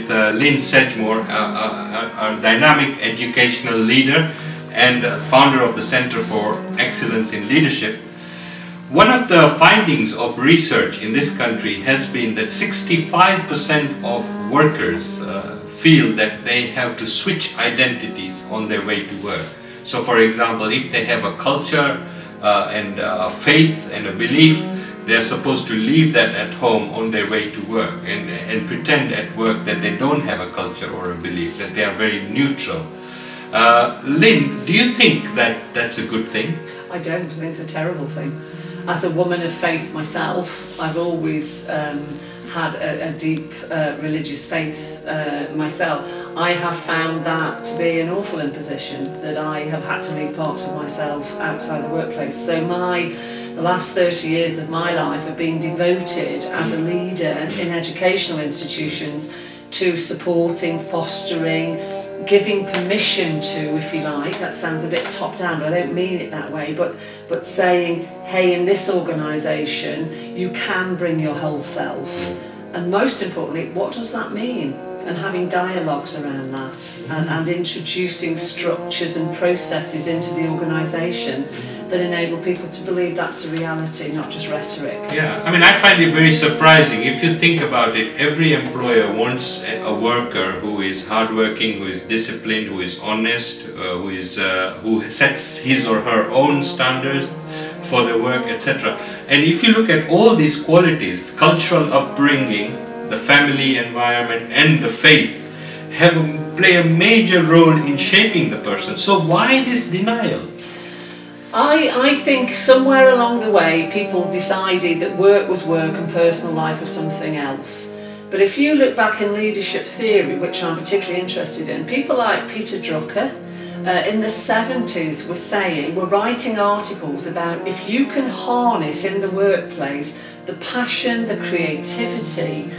Lynne Sedgmore, a dynamic educational leader and founder of the Center for Excellence in Leadership. One of the findings of research in this country has been that 65% of workers feel that they have to switch identities on their way to work. So for example, if they have a culture and a faith and a belief, they are supposed to leave that at home on their way to work and pretend at work that they don't have a culture or a belief, that they are very neutral. Lynne, do you think that that's a good thing? I don't. I think it's a terrible thing. As a woman of faith myself, I've always had a deep religious faith myself. I have found that to be an awful imposition, that I have had to leave parts of myself outside the workplace. So the last 30 years of my life have been devoted as a leader in educational institutions to supporting, fostering, giving permission to, if you like, that sounds a bit top down, but I don't mean it that way, but saying, hey, in this organisation you can bring your whole self, and most importantly, what does that mean? And having dialogues around that, and introducing structures and processes into the organisation that enable people to believe that's a reality, not just rhetoric. Yeah, I mean, I find it very surprising. If you think about it, every employer wants a worker who is hardworking, who is disciplined, who is honest, who sets his or her own standards for their work, etc. And if you look at all these qualities, the cultural upbringing, the family environment and the faith play a major role in shaping the person. So why this denial? I think somewhere along the way people decided that work was work and personal life was something else. But if you look back in leadership theory, which I'm particularly interested in, people like Peter Drucker in the 70s were writing articles about if you can harness in the workplace the passion, the creativity,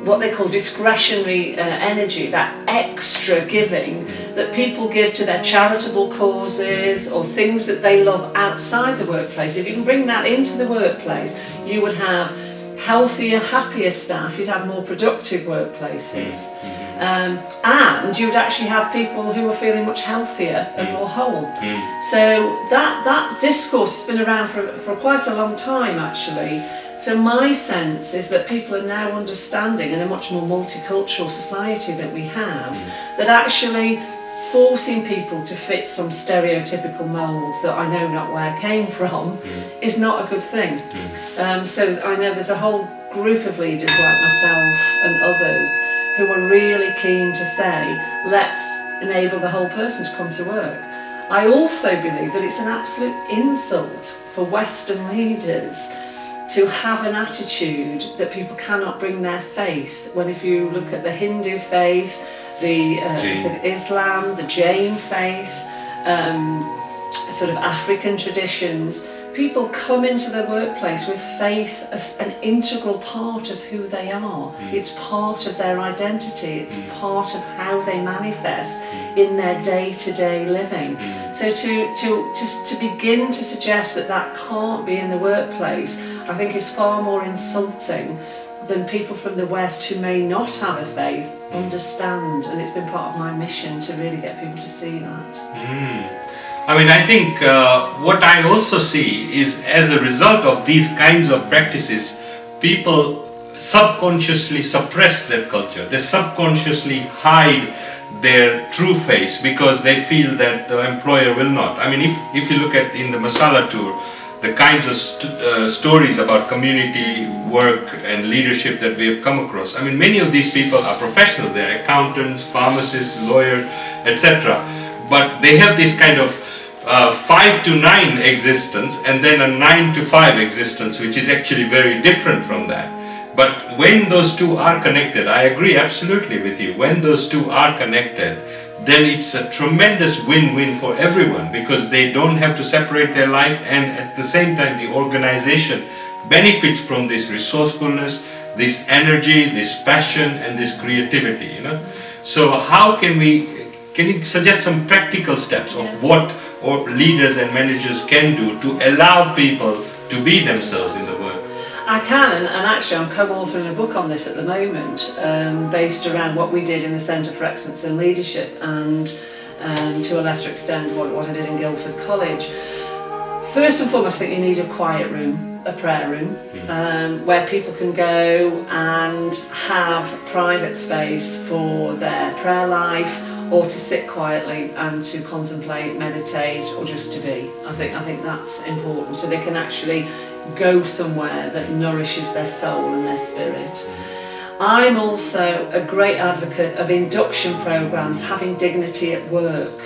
what they call discretionary energy, that extra giving that people give to their charitable causes or things that they love outside the workplace. If you can bring that into the workplace, you would have healthier, happier staff, you'd have more productive workplaces. And you would actually have people who are feeling much healthier and more whole. So that discourse has been around for quite a long time, actually. So my sense is that people are now understanding, in a much more multicultural society that we have, that actually forcing people to fit some stereotypical mould that I know not where came from is not a good thing. So I know there's a whole group of leaders like myself and others who are really keen to say, let's enable the whole person to come to work. I also believe that it's an absolute insult for Western leaders to have an attitude that people cannot bring their faith, when if you look at the Hindu faith, the Islam, the Jain faith, sort of African traditions, people come into the workplace with faith as an integral part of who they are. It's part of their identity, it's part of how they manifest in their day-to-day living. So to begin to suggest that that can't be in the workplace, I think is far more insulting than people from the West who may not have a faith understand, and it's been part of my mission to really get people to see that. I mean, I think what I also see is, as a result of these kinds of practices, people subconsciously suppress their culture. They subconsciously hide their true face because they feel that the employer will not. I mean, if you look at in the Masala tour, the kinds of stories about community work and leadership that we have come across. I mean, many of these people are professionals. They are accountants, pharmacists, lawyers, etc. But they have this kind of 5 to 9 existence and then a 9 to 5 existence, which is actually very different from that. But when those two are connected, I agree absolutely with you, when those two are connected, then it's a tremendous win-win for everyone, because they don't have to separate their life, and at the same time the organization benefits from this resourcefulness, this energy, this passion and this creativity, you know. So how can you suggest some practical steps of what leaders and managers can do to allow people to be themselves in the work? I can, and actually I'm co-authoring a book on this at the moment, based around what we did in the Centre for Excellence in Leadership and to a lesser extent what I did in Guildford College. First and foremost, I think you need a quiet room, a prayer room, where people can go and have private space for their prayer life, or to sit quietly and to contemplate, meditate, or just to be. I think that's important, so they can actually go somewhere that nourishes their soul and their spirit. I'm also a great advocate of induction programs having dignity at work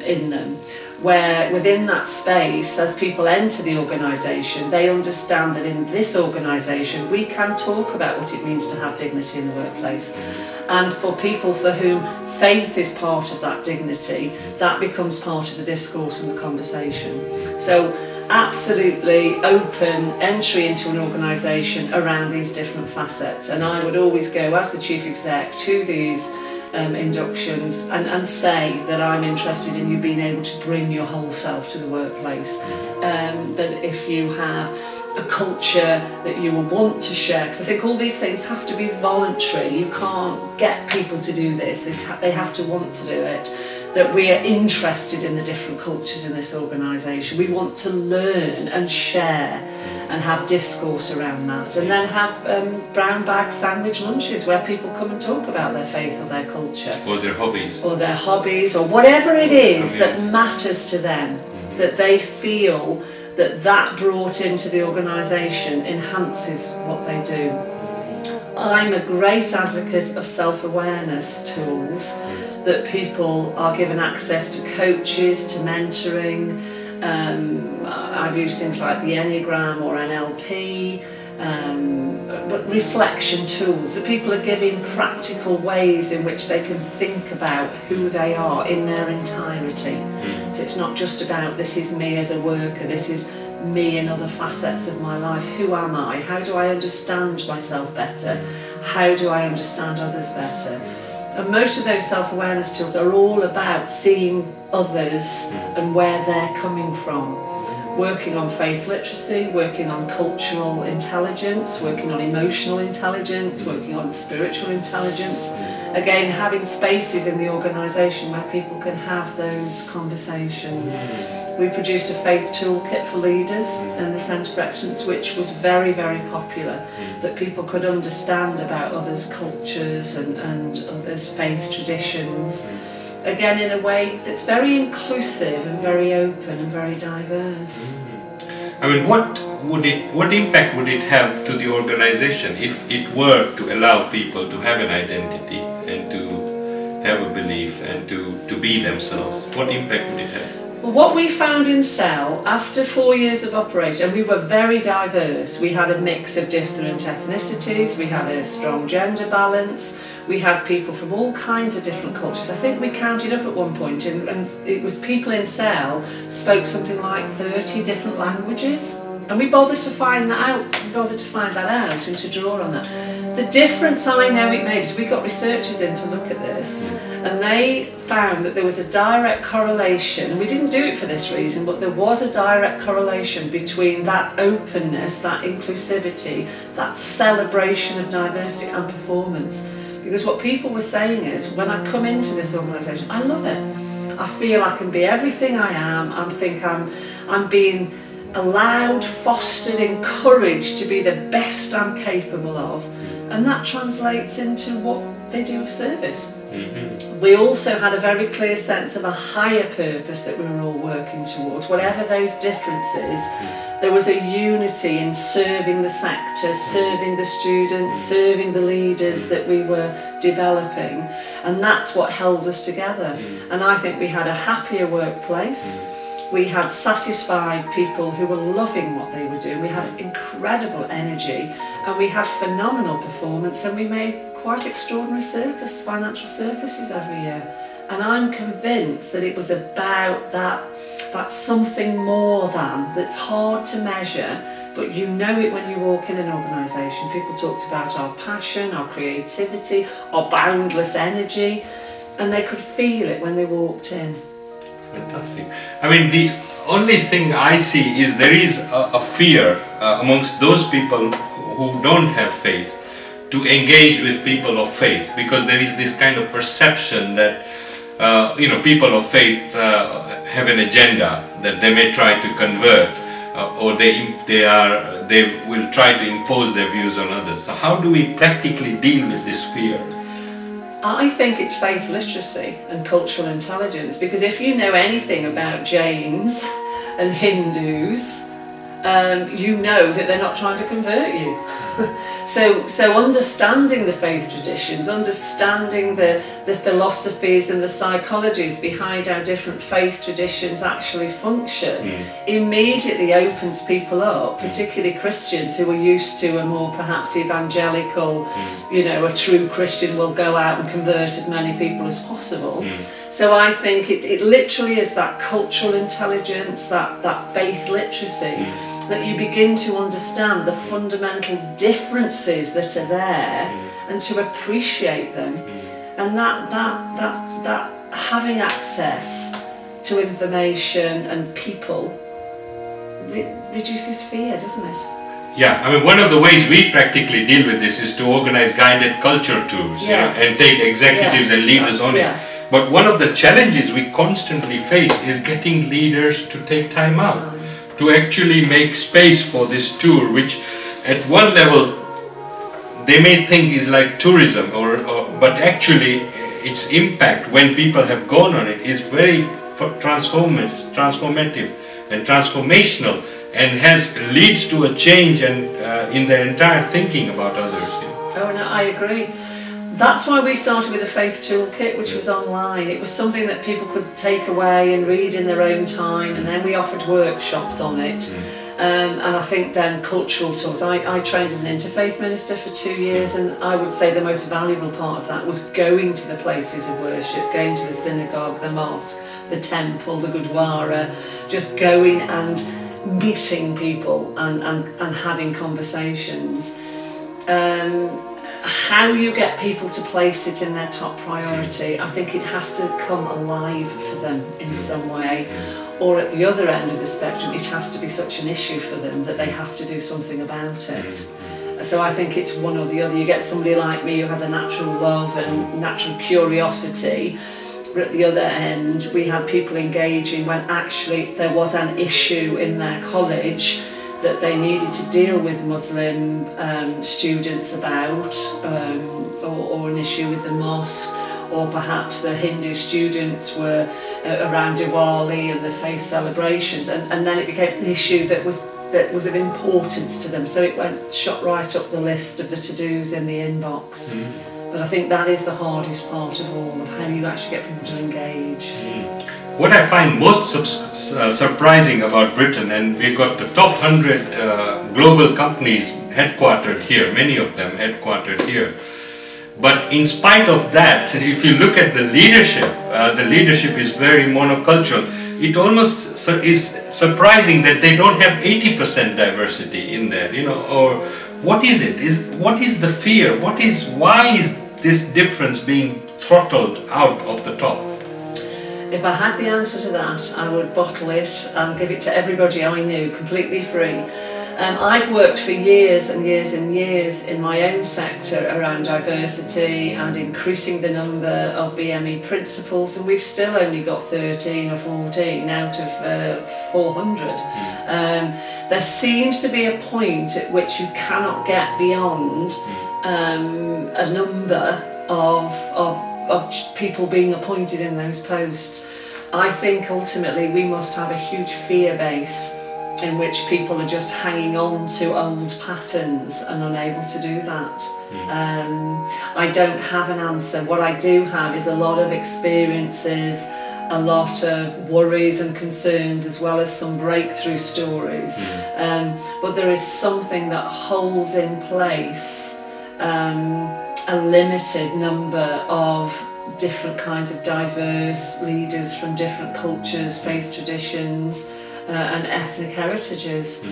in them, where within that space, as people enter the organisation, they understand that in this organisation we can talk about what it means to have dignity in the workplace. And for people for whom faith is part of that dignity, that becomes part of the discourse and the conversation. So absolutely open entry into an organisation around these different facets. And I would always go as the Chief Exec to these inductions and say that I'm interested in you being able to bring your whole self to the workplace. That if you have a culture that you will want to share, because I think all these things have to be voluntary. You can't get people to do this, they have to want to do it. That we are interested in the different cultures in this organisation. We want to learn and share and have discourse around that, and then have brown bag sandwich lunches where people come and talk about their faith or their culture. Or their hobbies. Or their hobbies, or whatever it is that matters to them, that they feel that brought into the organisation enhances what they do. I'm a great advocate of self-awareness tools, that people are given access to coaches, to mentoring. I've used things like the Enneagram or NLP, but reflection tools, that people are given practical ways in which they can think about who they are in their entirety. So it's not just about this is me as a worker, this is me in other facets of my life. Who am I? How do I understand myself better? How do I understand others better? And most of those self-awareness tools are all about seeing others and where they're coming from. Working on faith literacy, working on cultural intelligence, working on emotional intelligence, working on spiritual intelligence. Again, having spaces in the organisation where people can have those conversations. We produced a faith toolkit for leaders in the Centre for Excellence, which was very, very popular, that people could understand about others' cultures and others' faith traditions. Again, in a way that's very inclusive and very open and very diverse. I mean, what impact would it have to the organisation if it were to allow people to have an identity and to have a belief and to be themselves? What impact would it have? Well, what we found in Cell, after 4 years of operation, and we were very diverse. We had a mix of different ethnicities, we had a strong gender balance, we had people from all kinds of different cultures. I think we counted up at one point, and it was people in Cell spoke something like 30 different languages. And we bothered to find that out. And to draw on that. The difference I know it made is we got researchers in to look at this, and they found that there was a direct correlation, and we didn't do it for this reason, but there was a direct correlation between that openness, that inclusivity, that celebration of diversity and performance. Because what people were saying is, when I come into this organisation, I love it. I feel I can be everything I am. I think I'm being allowed, fostered, encouraged to be the best I'm capable of, and that translates into what they do of service. We also had a very clear sense of a higher purpose that we were all working towards. Whatever those differences, there was a unity in serving the sector, serving the students, serving the leaders that we were developing, and that's what held us together. And I think we had a happier workplace. We had satisfied people who were loving what they were doing. We had incredible energy, and we had phenomenal performance, and we made quite extraordinary financial surpluses every year. And I'm convinced that it was about that something more than, that's hard to measure, but you know it when you walk in an organisation. People talked about our passion, our creativity, our boundless energy, and they could feel it when they walked in. Fantastic. I mean, the only thing I see is there is a fear amongst those people who don't have faith to engage with people of faith, because there is this kind of perception that people of faith have an agenda that they may try to convert, or they will try to impose their views on others. So how do we practically deal with this fear? I think it's faith literacy and cultural intelligence, because if you know anything about Jains and Hindus, you know that they're not trying to convert you. So understanding the faith traditions, understanding the philosophies and the psychologies behind how different faith traditions actually function immediately opens people up, particularly Christians who are used to a more perhaps evangelical, a true Christian will go out and convert as many people as possible. So I think it literally is that cultural intelligence, that faith literacy, that you begin to understand the fundamental differences that are there and to appreciate them. And that having access to information and people reduces fear, doesn't it? Yeah, I mean, one of the ways we practically deal with this is to organize guided culture tours, and take executives and leaders on it. But one of the challenges we constantly face is getting leaders to take time out, to actually make space for this tour, which at one level they may think is like tourism, but actually its impact when people have gone on it is very transformative and transformational, and leads to a change and in their entire thinking about others. Oh no, I agree. That's why we started with a faith toolkit, which was online. It was something that people could take away and read in their own time, and then we offered workshops on it. And I think then cultural tours. I trained as an interfaith minister for 2 years, and I would say the most valuable part of that was going to the places of worship, going to the synagogue, the mosque, the temple, the gurdwara, just going and meeting people and having conversations. How you get people to place it in their top priority, I think it has to come alive for them in some way, or at the other end of the spectrum it has to be such an issue for them that they have to do something about it. So I think it's one or the other. You get somebody like me who has a natural love and natural curiosity, but at the other end we had people engaging when actually there was an issue in their college that they needed to deal with Muslim students about, or an issue with the mosque, or perhaps the Hindu students were around Diwali and the faith celebrations, and then it became an issue that was of importance to them, so it shot right up the list of the to-dos in the inbox. But I think that is the hardest part of all, of how you actually get people to engage. What I find most surprising about Britain, and we've got the top 100 global companies headquartered here, many of them headquartered here. But in spite of that, if you look at the leadership is very monocultural. It almost is surprising that they don't have 80% diversity in there, or what is it? What is the fear? Why is this difference being throttled out of the top? If I had the answer to that, I would bottle it and give it to everybody I knew, completely free. I've worked for years and years and years in my own sector around diversity and increasing the number of BME principals, and we've still only got 13 or 14 out of 400. There seems to be a point at which you cannot get beyond a number of people being appointed in those posts. I think ultimately we must have a huge fear base in which people are just hanging on to old patterns and unable to do that. I don't have an answer. What I do have is a lot of experiences, a lot of worries and concerns, as well as some breakthrough stories. But there is something that holds in place a limited number of different kinds of diverse leaders from different cultures, faith traditions, and ethnic heritages.